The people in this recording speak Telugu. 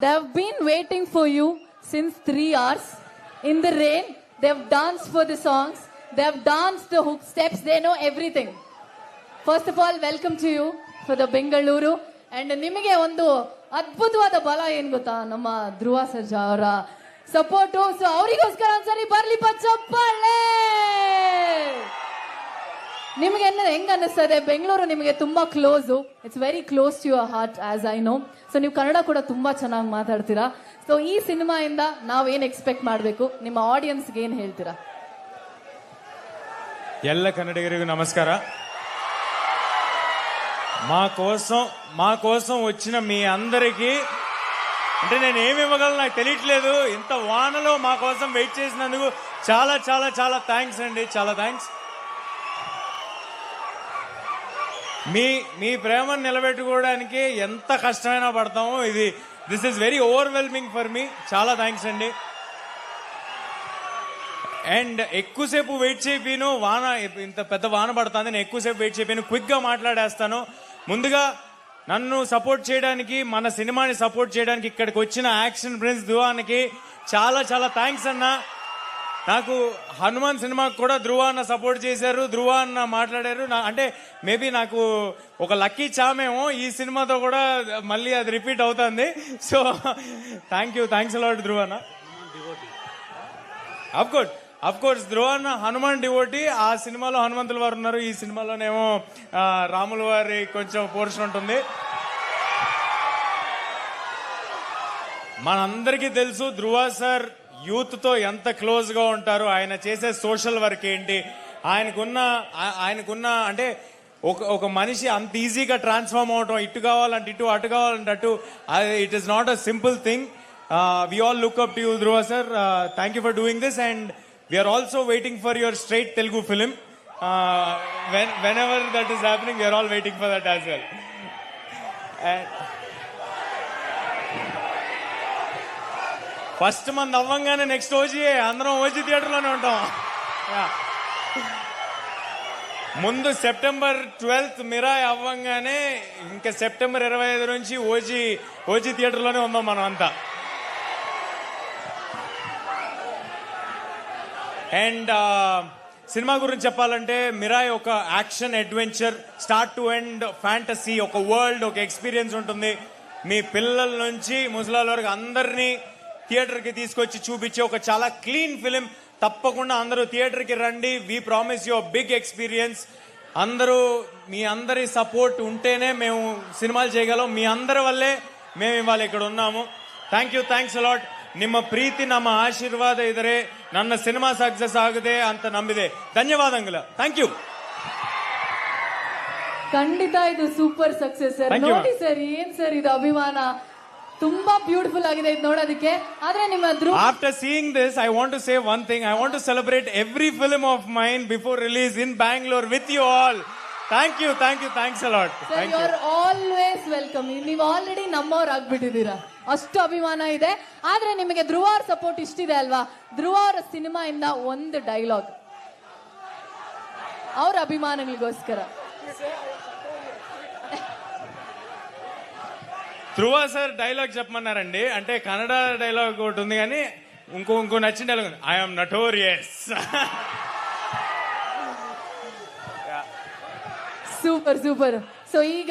They've been waiting for you since 3 hours. In the rain, they've danced for the songs. They've danced the hook steps. They know everything. First of all, welcome to you for the Bengaluru. And ನಿಮಗೆ ಒಂದು ಅದ್ಭುತವಾದ ಬಲ ಏನ್ ಗೊತ್ತಾ, ನಮ್ಮ ಧ್ರುವ ಸರ್ಜಾ ಅವರ ಸಪೋರ್ಟು. ಸೊ ಅವರಿಗೋಸ್ಕರ ಒಂದ್ಸರಿ ಬರ್ಲಿ ಚಪ್ಪಾಳೆ. ನಿಮಗೆ ಹೆಂಗ್ ಅನ್ನಿಸ್ತದೆ? ಬೆಂಗಳೂರು ನಿಮಗೆ ತುಂಬಾ close. It's very close to your heart as I know. So ನೀವು ಕನ್ನಡ ಕೂಡ ತುಂಬಾ ಚೆನ್ನಾಗಿ ಮಾತಾಡ್ತೀರಾ. ಸೊ ಈ ಸಿನಿಮಾಯಿಂದ ನಾವೇನ್ ಎಕ್ಸ್ಪೆಕ್ಟ್ ಮಾಡಬೇಕು? ನಿಮ್ಮ ಆಡಿಯನ್ಸ್ಗೆ ಏನ್ ಹೇಳ್ತೀರಾ? ಎಲ್ಲ కన్నడిగరిಗೂ నమస్కార. మా కోసం వచ్చిన మీ అందరికీ అంటే నేను ఏమి ఇవ్వగలను నాకు తెలియట్లేదు. ఇంత వానలో మా కోసం వెయిట్ చేసినందుకు చాలా చాలా చాలా థ్యాంక్స్ అండి. చాలా థ్యాంక్స్. మీ ప్రేమను నిలబెట్టుకోవడానికి ఎంత కష్టమైనా పడతాము. This is very overwhelming for me. చాలా థ్యాంక్స్ అండి. అండ్ ఎక్కువసేపు వెయిట్ చేయను, వాన ఇంత పెద్ద వాన పడుతుంది, నేను ఎక్కువసేపు వెయిట్ చేయను, క్విక్ గా మాట్లాడేస్తాను. ముందుగా నన్ను సపోర్ట్ చేయడానికి, మన సినిమాని సపోర్ట్ చేయడానికి ఇక్కడికి వచ్చిన యాక్షన్ ప్రిన్స్ ధ్రువానికి చాలా చాలా థ్యాంక్స్ అన్న. నాకు హనుమాన్ సినిమాకి కూడా ధ్రువ అన్న సపోర్ట్ చేశారు, ధ్రువ అన్న మాట్లాడారు. అంటే మేబీ నాకు ఒక లక్కీ చామేమో ఈ సినిమాతో కూడా మళ్ళీ అది రిపీట్ అవుతుంది. సో థ్యాంక్స్ అలాట్ ధ్రువ అన్న. అఫ్ కోర్స్ ధ్రువ అన్న హనుమాన్ డివోటీ. ఆ సినిమాలో హనుమంతుల వారు ఉన్నారు, ఈ సినిమాలోనేమో రాముల వారి కొంచెం పోర్షన్ ఉంటుంది. మనందరికీ తెలుసు ధ్రువ సార్ యూత్ తో ఎంత క్లోజ్ గా ఉంటారు. ఆయన చేసే సోషల్ వర్క్ ఏంటి, ఆయనకున్న అంటే ఒక మనిషి అంత ఈజీగా ట్రాన్స్ఫార్మ్ అవటం, ఇటు కావాలంటే ఇటు, అటు కావాలంటే అటు, it is not a simple thing. We all look up to you Dhruva sir. Thank you for doing this. And we're also waiting for your straight Telugu film. whenever that is happening, we are all waiting for that as well. First month అవ్వంగానే నెక్స్ట్ ఓజీ, అందరం ఓజీ థియేటర్లోనే ఉంటాం. ముందు సెప్టెంబర్ 12th మిరాయ్ అవ్వంగానే ఇంకా సెప్టెంబర్ 25 నుంచి ఓజీ థియేటర్లోనే ఉందాం మనం అంతా. అండ్ సినిమా గురించి చెప్పాలంటే మిరాయ్ ఒక action adventure, start to end fantasy, ఒక వరల్డ్, ఒక ఎక్స్పీరియన్స్ ఉంటుంది. మీ పిల్లల నుంచి ముసలాల వరకు అందరినీ థియేటర్ కి తీసుకొచ్చి చూపించే ఒక చాలా క్లీన్ ఫిలిం. తప్పకుండా అందరూ థియేటర్ కి రండి. We promise you big experience. మీ అందరి సపోర్ట్ ఉంటేనే మేము సినిమాలు చేయగలం. మీ అందరి వల్లే మేము ఇవాళ ఇక్కడ ఉన్నాము. Thanks a lot. ನಿಮ್ಮ ಪ್ರೀತಿ ನಮ್ಮ ಆಶೀರ್ವಾದ ಇದ್ರೆ ನನ್ನ ಸಿನಿಮಾ ಸಕ್ಸಸ್ ಆಗಿದೆ ಅಂತ ನಂಬಿದೆ. ಧನ್ಯವಾದಗಳು. Thank you. ಖಂಡಿತ ಇದು ಸೂಪರ್ ಸಕ್ಸಸ್ ಸರ್. ನೋಡಿ ಸರ್, ಏನ್ ಸರ್ ಇದು ಅಭಿಮಾನ, ತುಂಬಾ ಬ್ಯೂಟಿಫುಲ್ ಆಗಿದೆ ಇದು ನೋಡೋದಕ್ಕೆ. ಆದ್ರೆ ನಿಮ್ಮ after seeing this I want to say one thing. I want to celebrate every film of mine before release in Bangalore with you all. Thanks a lot. You are always welcome. ನೀವು ಆಲ್ರೆಡಿ ನಮ್ಮವ್ರು ಆಗ್ಬಿಟ್ಟಿದ್ದೀರಾ, ಅಷ್ಟು ಅಭಿಮಾನ ಇದೆ. ಆದ್ರೆ ನಿಮಗೆ ಧ್ರುವ ಅವ್ರ ಸಪೋರ್ಟ್ ಇಷ್ಟಿದೆ ಅಲ್ವಾ? ಧ್ರುವ ಅವರ ಸಿನಿಮಾ ಇಂದ ಒಂದು ಡೈಲಾಗ್ ಅವ್ರ ಅಭಿಮಾನಿಗಳಿಗೋಸ್ಕರ. ధ్రువ సార్ డైలాగ్ చెప్పమన్నారండి. అంటే కన్నడ డైలాగ్ ఒకటి ఉంది, కానీ ఇంకో నచ్చిన డైలాగ్ ఉంది. I'm notorious. సూపర్. సో ಈಗ